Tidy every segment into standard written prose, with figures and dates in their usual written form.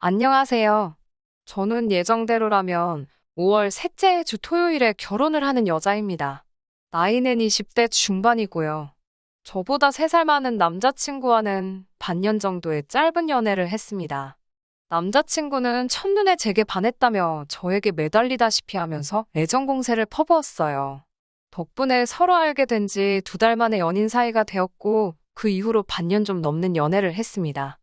안녕하세요. 저는 예정대로라면 5월 셋째 주 토요일에 결혼을 하는 여자입니다. 나이는 20대 중반이고요. 저보다 3살 많은 남자친구와는 반년 정도의 짧은 연애를 했습니다. 남자친구는 첫눈에 제게 반했다며 저에게 매달리다시피 하면서 애정 공세를 퍼부었어요. 덕분에 서로 알게 된 지 2달 만에 연인 사이가 되었고 그 이후로 반년 좀 넘는 연애를 했습니다.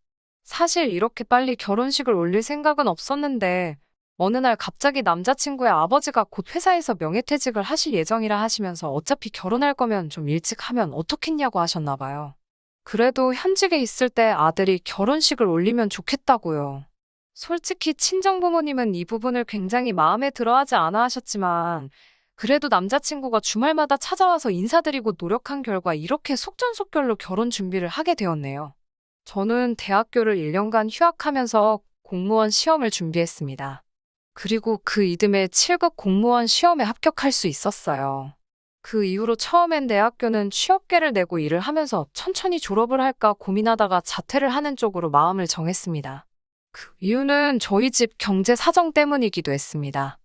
사실 이렇게 빨리 결혼식을 올릴 생각은 없었는데 어느 날 갑자기 남자친구의 아버지가 곧 회사에서 명예퇴직을 하실 예정이라 하시면서 어차피 결혼할 거면 좀 일찍 하면 어떻겠냐고 하셨나 봐요. 그래도 현직에 있을 때 아들이 결혼식을 올리면 좋겠다고요. 솔직히 친정부모님은 이 부분을 굉장히 마음에 들어하지 않아 하셨지만 그래도 남자친구가 주말마다 찾아와서 인사드리고 노력한 결과 이렇게 속전속결로 결혼 준비를 하게 되었네요. 저는 대학교를 1년간 휴학하면서 공무원 시험을 준비했습니다. 그리고 그 이듬해 7급 공무원 시험에 합격할 수 있었어요. 그 이후로 처음엔 대학교는 취업계를 내고 일을 하면서 천천히 졸업을 할까 고민하다가 자퇴를 하는 쪽으로 마음을 정했습니다. 그 이유는 저희 집 경제 사정 때문이기도 했습니다.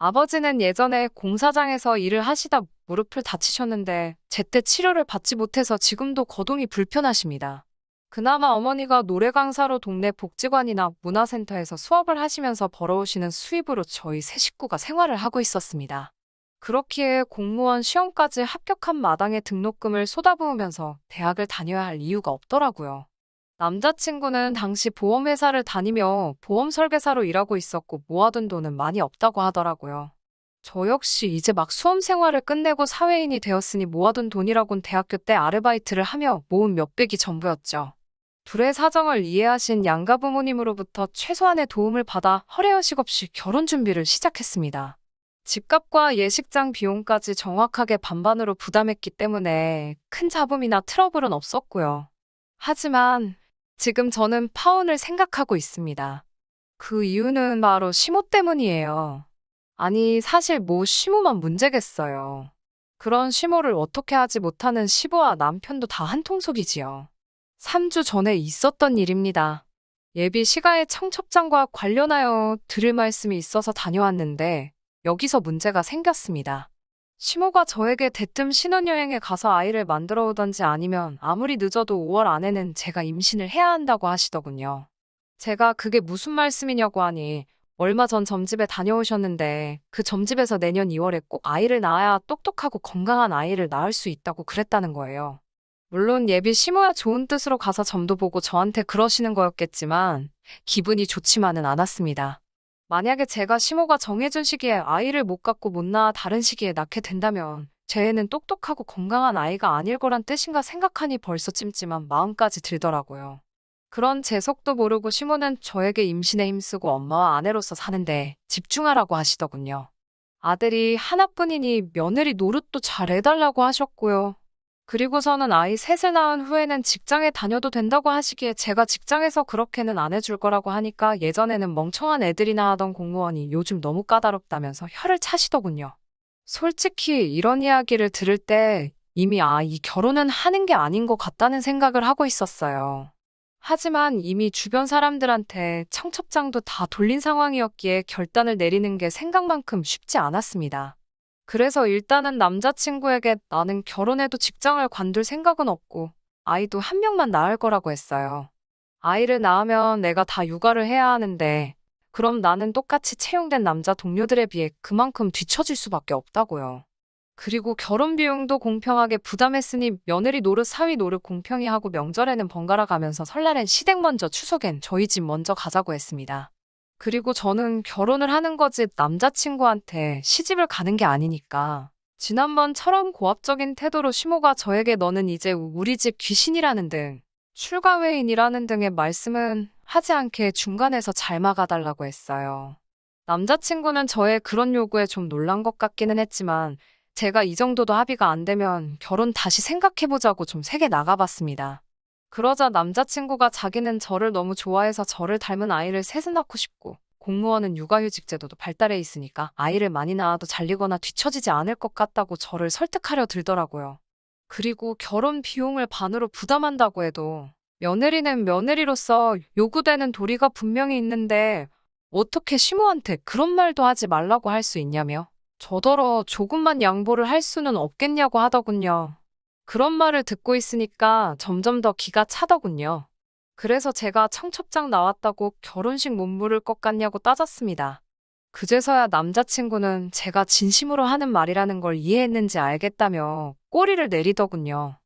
아버지는 예전에 공사장에서 일을 하시다 무릎을 다치셨는데 제때 치료를 받지 못해서 지금도 거동이 불편하십니다. 그나마 어머니가 노래 강사로 동네 복지관이나 문화센터에서 수업을 하시면서 벌어오시는 수입으로 저희 세 식구가 생활을 하고 있었습니다. 그렇기에 공무원 시험까지 합격한 마당에 등록금을 쏟아부으면서 대학을 다녀야 할 이유가 없더라고요. 남자친구는 당시 보험회사를 다니며 보험 설계사로 일하고 있었고 모아둔 돈은 많이 없다고 하더라고요. 저 역시 이제 막 수험 생활을 끝내고 사회인이 되었으니 모아둔 돈이라곤 대학교 때 아르바이트를 하며 모은 몇백이 전부였죠. 둘의 사정을 이해하신 양가 부모님으로부터 최소한의 도움을 받아 허례허식 없이 결혼 준비를 시작했습니다. 집값과 예식장 비용까지 정확하게 반반으로 부담했기 때문에 큰 잡음이나 트러블은 없었고요. 하지만 지금 저는 파혼을 생각하고 있습니다. 그 이유는 바로 시모 때문이에요. 아니, 사실 뭐 시모만 문제겠어요. 그런 시모를 어떻게 하지 못하는 시부와 남편도 다 한통속이지요. 3주 전에 있었던 일입니다. 예비 시가의 청첩장과 관련하여 드릴 말씀이 있어서 다녀왔는데 여기서 문제가 생겼습니다. 시모가 저에게 대뜸 신혼여행에 가서 아이를 만들어 오던지 아니면 아무리 늦어도 5월 안에는 제가 임신을 해야 한다고 하시더군요. 제가 그게 무슨 말씀이냐고 하니 얼마 전 점집에 다녀오셨는데 그 점집에서 내년 2월에 꼭 아이를 낳아야 똑똑하고 건강한 아이를 낳을 수 있다고 그랬다는 거예요. 물론 예비 시모야 좋은 뜻으로 가서 점도 보고 저한테 그러시는 거였겠지만 기분이 좋지만은 않았습니다. 만약에 제가 시모가 정해준 시기에 아이를 못 갖고 못 낳아 다른 시기에 낳게 된다면 제 애는 똑똑하고 건강한 아이가 아닐 거란 뜻인가 생각하니 벌써 찜찜한 마음까지 들더라고요. 그런 제 속도 모르고 시모는 저에게 임신에 힘쓰고 엄마와 아내로서 사는데 집중하라고 하시더군요. 아들이 하나뿐이니 며느리 노릇도 잘 해달라고 하셨고요. 그리고서는 아이 셋을 낳은 후에는 직장에 다녀도 된다고 하시기에 제가 직장에서 그렇게는 안 해줄 거라고 하니까 예전에는 멍청한 애들이나 하던 공무원이 요즘 너무 까다롭다면서 혀를 차시더군요. 솔직히 이런 이야기를 들을 때 이미 이 결혼은 하는 게 아닌 것 같다는 생각을 하고 있었어요. 하지만 이미 주변 사람들한테 청첩장도 다 돌린 상황이었기에 결단을 내리는 게 생각만큼 쉽지 않았습니다. 그래서 일단은 남자친구에게 나는 결혼해도 직장을 관둘 생각은 없고 아이도 한 명만 낳을 거라고 했어요. 아이를 낳으면 내가 다 육아를 해야 하는데 그럼 나는 똑같이 채용된 남자 동료들에 비해 그만큼 뒤처질 수밖에 없다고요. 그리고 결혼 비용도 공평하게 부담했으니 며느리 노릇 사위 노릇 공평히 하고 명절에는 번갈아 가면서 설날엔 시댁 먼저 추석엔 저희 집 먼저 가자고 했습니다. 그리고 저는 결혼을 하는 거지 남자친구한테 시집을 가는 게 아니니까. 지난번처럼 고압적인 태도로 시모가 저에게 너는 이제 우리 집 귀신이라는 등 출가 외인이라는 등의 말씀은 하지 않게 중간에서 잘 막아달라고 했어요. 남자친구는 저의 그런 요구에 좀 놀란 것 같기는 했지만 제가 이 정도도 합의가 안 되면 결혼 다시 생각해보자고 좀 세게 나가봤습니다. 그러자 남자친구가 자기는 저를 너무 좋아해서 저를 닮은 아이를 셋을 낳고 싶고 공무원은 육아휴직 제도도 발달해 있으니까 아이를 많이 낳아도 잘리거나 뒤처지지 않을 것 같다고 저를 설득하려 들더라고요. 그리고 결혼 비용을 반으로 부담한다고 해도 며느리는 며느리로서 요구되는 도리가 분명히 있는데 어떻게 시모한테 그런 말도 하지 말라고 할 수 있냐며. 저더러 조금만 양보를 할 수는 없겠냐고 하더군요. 그런 말을 듣고 있으니까 점점 더 기가 차더군요. 그래서 제가 청첩장 나왔다고 결혼식 못 물을 것 같냐고 따졌습니다. 그제서야 남자친구는 제가 진심으로 하는 말이라는 걸 이해했는지 알겠다며 꼬리를 내리더군요.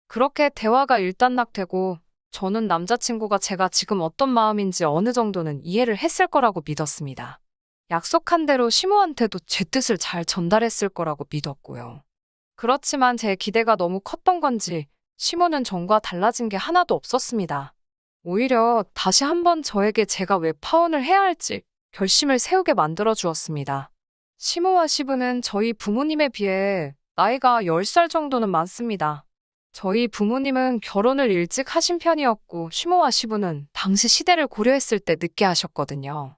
그렇게 대화가 일단락되고 저는 남자친구가 제가 지금 어떤 마음인지 어느 정도는 이해를 했을 거라고 믿었습니다. 약속한 대로 시모한테도 제 뜻을 잘 전달했을 거라고 믿었고요. 그렇지만 제 기대가 너무 컸던 건지 시모는 전과 달라진 게 하나도 없었습니다. 오히려 다시 한번 저에게 제가 왜 파혼을 해야 할지 결심을 세우게 만들어 주었습니다. 시모와 시부는 저희 부모님에 비해 나이가 10살 정도는 많습니다. 저희 부모님은 결혼을 일찍 하신 편이었고 시모와 시부는 당시 시대를 고려했을 때 늦게 하셨거든요.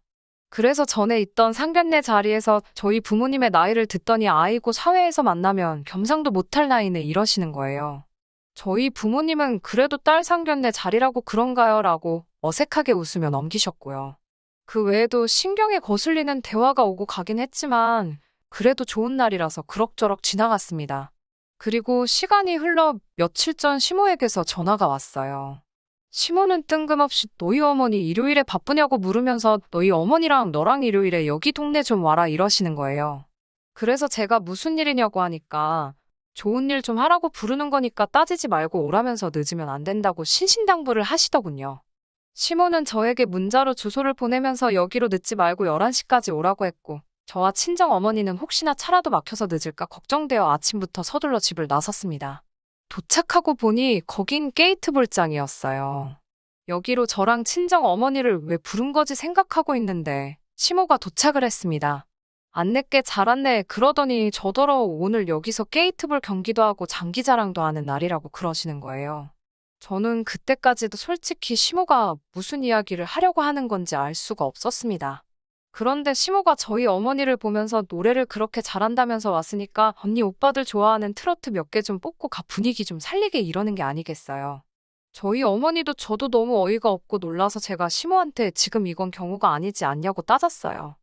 그래서 전에 있던 상견례 자리에서 저희 부모님의 나이를 듣더니 아이고 사회에서 만나면 겸상도 못할 나이네 이러시는 거예요. 저희 부모님은 그래도 딸 상견례 자리라고 그런가요? 라고 어색하게 웃으며 넘기셨고요. 그 외에도 신경에 거슬리는 대화가 오고 가긴 했지만 그래도 좋은 날이라서 그럭저럭 지나갔습니다. 그리고 시간이 흘러 며칠 전 시모에게서 전화가 왔어요. 시모는 뜬금없이 너희 어머니 일요일에 바쁘냐고 물으면서 너희 어머니랑 너랑 일요일에 여기 동네 좀 와라 이러시는 거예요. 그래서 제가 무슨 일이냐고 하니까 좋은 일 좀 하라고 부르는 거니까 따지지 말고 오라면서 늦으면 안 된다고 신신당부를 하시더군요. 시모는 저에게 문자로 주소를 보내면서 여기로 늦지 말고 11시까지 오라고 했고 저와 친정 어머니는 혹시나 차라도 막혀서 늦을까 걱정되어 아침부터 서둘러 집을 나섰습니다. 도착하고 보니 거긴 게이트볼장이었어요. 여기로 저랑 친정 어머니를 왜 부른 거지 생각하고 있는데 시모가 도착을 했습니다. 안 냈게 잘 왔네 그러더니 저더러 오늘 여기서 게이트볼 경기도 하고 장기자랑도 하는 날이라고 그러시는 거예요. 저는 그때까지도 솔직히 시모가 무슨 이야기를 하려고 하는 건지 알 수가 없었습니다. 그런데 시모가 저희 어머니를 보면서 노래를 그렇게 잘한다면서 왔으니까 언니 오빠들 좋아하는 트로트 몇 개 좀 뽑고 가 분위기 좀 살리게 이러는 게 아니겠어요. 저희 어머니도 저도 너무 어이가 없고 놀라서 제가 시모한테 지금 이건 경우가 아니지 않냐고 따졌어요.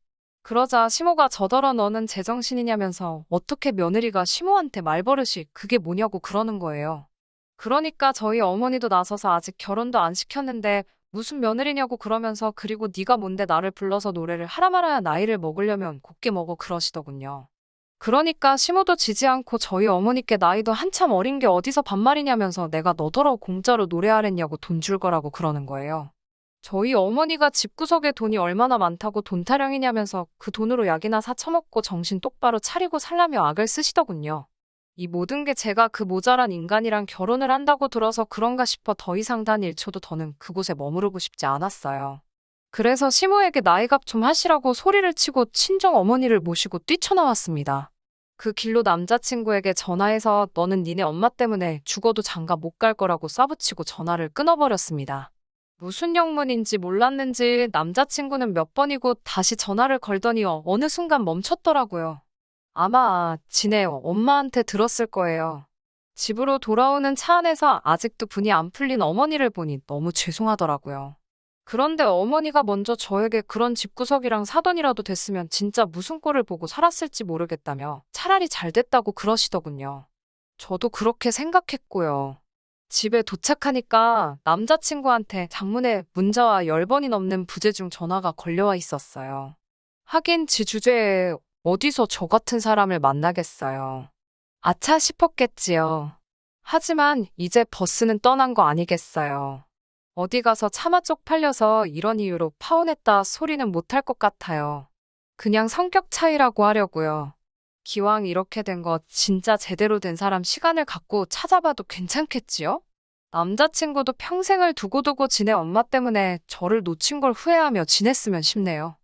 그러자 시모가 저더러 너는 제정신이냐면서 어떻게 며느리가 시모한테 말버릇이 그게 뭐냐고 그러는 거예요. 그러니까 저희 어머니도 나서서 아직 결혼도 안 시켰는데 무슨 며느리냐고 그러면서 그리고 네가 뭔데 나를 불러서 노래를 하라 말아야 나이를 먹으려면 곱게 먹어 그러시더군요. 그러니까 시모도 지지 않고 저희 어머니께 나이도 한참 어린 게 어디서 반말이냐면서 내가 너더러 공짜로 노래하랬냐고 돈 줄 거라고 그러는 거예요. 저희 어머니가 집구석에 돈이 얼마나 많다고 돈 타령이냐면서 그 돈으로 약이나 사 처먹고 정신 똑바로 차리고 살라며 악을 쓰시더군요. 이 모든 게 제가 그 모자란 인간이랑 결혼을 한다고 들어서 그런가 싶어 더 이상 단 1초도 더는 그곳에 머무르고 싶지 않았어요. 그래서 시모에게 나이값 좀 하시라고 소리를 치고 친정 어머니를 모시고 뛰쳐나왔습니다. 그 길로 남자친구에게 전화해서 너는 니네 엄마 때문에 죽어도 장가 못 갈 거라고 쏴붙이고 전화를 끊어버렸습니다. 무슨 영문인지 몰랐는지 남자친구는 몇 번이고 다시 전화를 걸더니 어느 순간 멈췄더라고요. 아마 지네 엄마한테 들었을 거예요. 집으로 돌아오는 차 안에서 아직도 분이 안 풀린 어머니를 보니 너무 죄송하더라고요. 그런데 어머니가 먼저 저에게 그런 집구석이랑 사돈이라도 됐으면 진짜 무슨 꼴을 보고 살았을지 모르겠다며 차라리 잘 됐다고 그러시더군요. 저도 그렇게 생각했고요. 집에 도착하니까 남자친구한테 장문의 문자와 10번이 넘는 부재중 전화가 걸려와 있었어요. 하긴 지 주제에 어디서 저 같은 사람을 만나겠어요. 아차 싶었겠지요. 하지만 이제 버스는 떠난 거 아니겠어요. 어디 가서 차마 쪽팔려서 이런 이유로 파혼했다 소리는 못할 것 같아요. 그냥 성격 차이라고 하려고요. 기왕 이렇게 된 거 진짜 제대로 된 사람 시간을 갖고 찾아봐도 괜찮겠지요? 남자친구도 평생을 두고두고 지내 엄마 때문에 저를 놓친 걸 후회하며 지냈으면 싶네요.